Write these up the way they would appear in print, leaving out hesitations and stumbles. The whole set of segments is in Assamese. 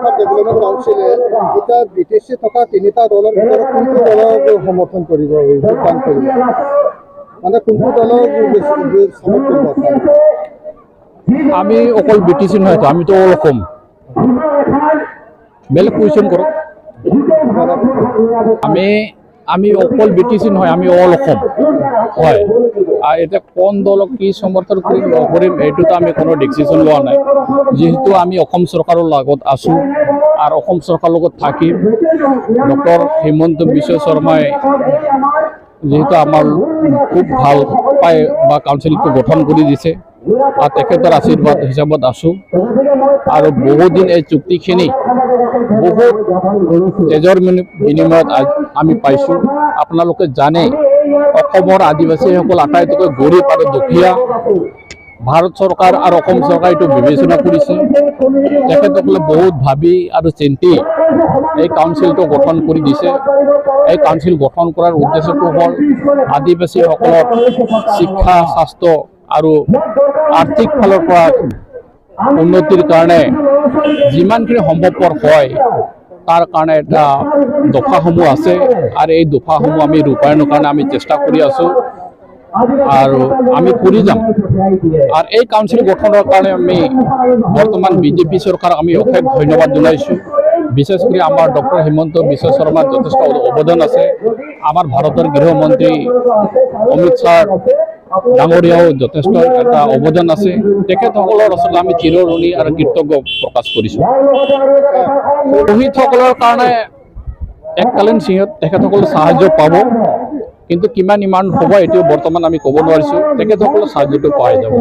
ৱেলফেয়াৰ ডেভেলপমেণ্ট কাউন্সিলে এতিয়া বিটিচি থকা তিনিটা দলৰ ভিতৰত কোনটো দলক সমৰ্থন কৰিব যোগদান কৰিব মানে কোনটো দলক সাপোর্ট করব আমি অকল বিটিসি নহয় তো আমি তো অল অসম বেলেগ কুৱেশ্যন কৰক আমি অকল বিটিসি নহয় আমি অল অসম হয় আৰ এটা কোন দলক কি সমৰ্থন কৰিম এইটোতো আমি কোনো ডিসিশন লোৱা নাই যেহেতু আমি অসম চৰকাৰৰ লগত আছো আৰ অসম চৰকাৰৰ লগত থাকিম ডক্টৰ হিমন্ত বিশ্ব শৰ্মাই যেহেতু আমাৰ খুব ভাল পায় বা কাউন্সিলটো গঠন কৰি দিছে আৰ তেখেতৰ আশীৰ্বাদ হিসাবত আছো আৰ বহুদিন এই চুক্তিখিনি বহুত তেজৰ বিনিময়ত আমি পাইছো আপোনালোকে জানে অসমৰ আদিবাসীসকল আটাইতকৈ গৰীব আৰু দুখীয়া ভাৰত চৰকাৰ আৰু অসম চৰকাৰ এইটো বিবেচনা কৰিছে তেখেতসকলে বহুত ভাবি আৰু চিন্তি এই কাউন্সিলটো গঠন কৰি দিছে এই কাউন্সিল গঠন কৰাৰ উদ্দেশ্যটো হ'ল আদিবাসীসকলৰ শিক্ষা স্বাস্থ্য আৰু আৰ্থিক ফালৰ পৰা উন্নতিৰ কাৰণে যিমানখিনি সম্ভৱপৰ হয় তাৰ কাৰণে এটা দফাসমূহ আছে আৰু এই দফাসমূহ আমি ৰূপায়ণৰ কাৰণে আমি চেষ্টা কৰি আছো আৰু আমি কৰি যাম আর এই কাউন্সিল গঠনের কারণে আমি বর্তমান বিজেপি সরকার আমি অশেষ ধন্যবাদ জানাইছো বিশেষ করে আমার ডক্টর হিমন্ত বিশ্ব শর্মার যথেষ্ট অবদান আছে আমার ভারতের গৃহমন্ত্রী অমিত শাহ ডাঙৰীয়াও যথেষ্ট এটা অবদান আছে তেখেতসকলৰ আসলে আমি চিৰঋণী আৰু কৃতজ্ঞ প্ৰকাশ কৰিছো শহীদসকলৰ কাৰণে এককালীন সিহঁত তেখেতসকলে সাহায্য পাব কিন্তু কিমান ইমান হ'ব এইটো বৰ্তমান আমি ক'ব নোৱাৰিছো তেখেতসকলৰ সাহায্যটো পাই যাব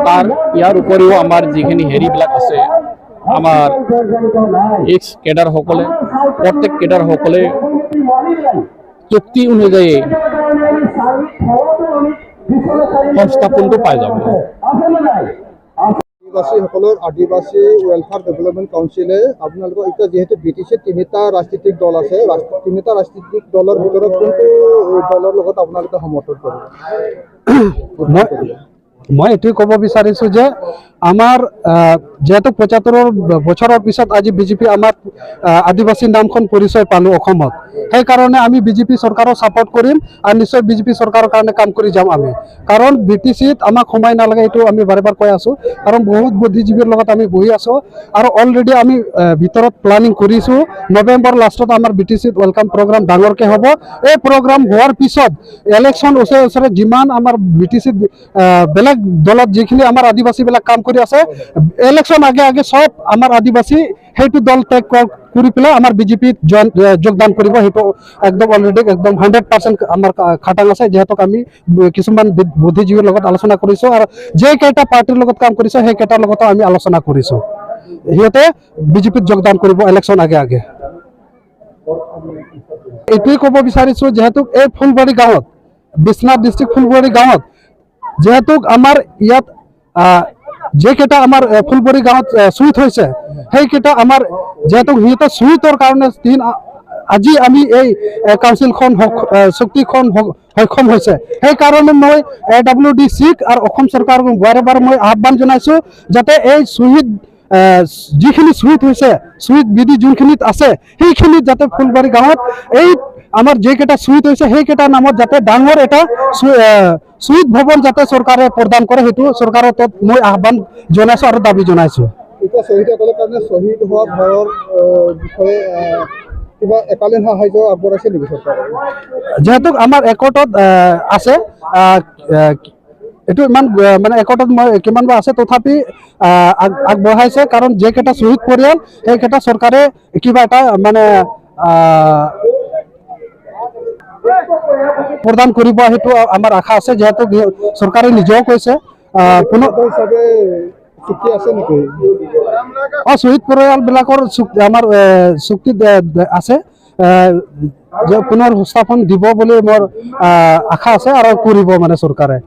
তাৰ ইয়াৰ উপৰিও আমাৰ যিখিনি হেৰিবিলাক আছে আমাৰ এক্স কেডাৰসকলে প্ৰত্যেক কেডাৰসকলে চুক্তি অনুযায়ী সংস্থাপনটো পাই যাব আদিবাসী ৱেলফেয়াৰ ডেভেলপমেণ্ট কাউন্সিলে আপোনালোকৰ এতিয়া যিহেতু বিটিচিৰ তিনিটা ৰাজনৈতিক দল আছে তিনিটা ৰাজনৈতিক দলৰ ভিতৰত কোনটো দলৰ লগত আপোনালোকে সমৰ্থন কৰিব মই এটুই ক'ব বিচাৰিছো যে আমাৰ যেহেতু ৭৫ বছৰৰ পিছত আজি বিজেপি আমাৰ আদিবাসী নামখন পৰিচয় পালো অসমত সেইকাৰণে আমি বিজেপি চৰকাৰক সাপোৰ্ট কৰিম আৰু নিশ্চয় বিজেপি চৰকাৰৰ কাৰণে কাম কৰি যাম আমি কাৰণ বিটিচিত আমাক সময় নালাগে এইটো আমি বাৰে বাৰে কৈ আছো কাৰণ বহুত বুদ্ধিজীৱীৰ লগত আমি বহি আছো আৰু অলৰেডি আমি ভিতৰত প্লানিং কৰিছো নৱেম্বৰ লাষ্টত আমাৰ বিটিচিত ওয়েলকাম প্ৰগ্ৰাম ডাঙৰকে হ'ব এই প্ৰগ্ৰাম হোৱাৰ পিছত ইলেকশ্যন ওচৰে যিমান আমাৰ বিটিচিত বেলেগ দলত যিখিনি আমাৰ আদিবাসীবিলাক কাম কৰি আছে ইলেকশ্যন আগে আগে সব আমাৰ আদিবাসী সেইটো দল ত্যাগ কৰি পেলাই আমাৰ বিজেপিত যোগদান কৰিব সেইটো একদম অলৰেডি একদম 100% আমাৰ খাটাং আছে যেহেতু আমি কিছুমান বুদ্ধিজীৱীৰ লগত আলোচনা কৰিছো আৰু যে কেইটা পাৰ্টিৰ লগত কাম কৰিছে সেই কেইটাৰ লগত আমি আলোচনা কৰিছো সিহঁতে বিজেপিত যোগদান কৰিব ইলেকশ্যন আগে আগে এইটোৱে ক'ব বিচাৰিছো যেহেতু এই ফুলবাৰী গাঁৱত বিশ্বনাথ ডিষ্ট্ৰিক্ট ফুলবাৰী গাঁৱত যেহেতু আমাৰ ইয়াত যে কেইটা আমাৰ ফুলবাৰী গাঁৱত শ্বহীদ হৈছে সেইকেইটা আমাৰ যেহেতু সিহঁতৰ শ্বহীদৰ কাৰণে আজি আমি এই কাউন্সিলখন চুক্তিখন সক্ষম হৈছে সেইকাৰণে মই AWDC আৰু অসম চৰকাৰক বাৰে বাৰে মই আহ্বান জনাইছো যাতে এই শ্বহীদ যিখিনি শ্বহীদ হৈছে শ্বহীদ বিধি যোনখিনিত আছে সেইখিনিত যাতে ফুলবাৰী গাঁৱত এই আমাৰ যেকেইটা শ্বহীদ হৈছে সেইকেইটাৰ নামত যাতে ডাঙৰ এটা শ্বহীদ ভৱন যাতে চৰকাৰে প্ৰদান কৰে সেইটো চৰকাৰৰ তত মই আহ্বান জনাইছো আৰু দাবী জনাইছো এতিয়া শ্বহীদসকলৰ কাৰণে শ্বহীদ হোৱা ভয়ৰ বিষয়ে কিবা একালীন সাহায্য আগবঢ়াইছে নেকি চৰকাৰে যেহেতু আমাৰ একটত আছে এইটো ইমান মানে একটত মই কিমান বা আছে তথাপি আগবঢ়াইছে কাৰণ যেকেইটা শ্বহীদ পৰিয়াল সেইকেইটা চৰকাৰে কিবা এটা মানে প্ৰদান কৰিব সেইটো আমাৰ আশা আছে যেহেতু চৰকাৰে নিজেও কৈছে কোনো হিচাপে চুক্তি আছে নেকি শ্বহীদ পৰিয়ালবিলাকৰ আমাৰ চুক্তি আছে যে পুনৰ সংস্থাপন দিব বুলি মোৰ আশা আছে আৰু কৰিব মানে চৰকাৰে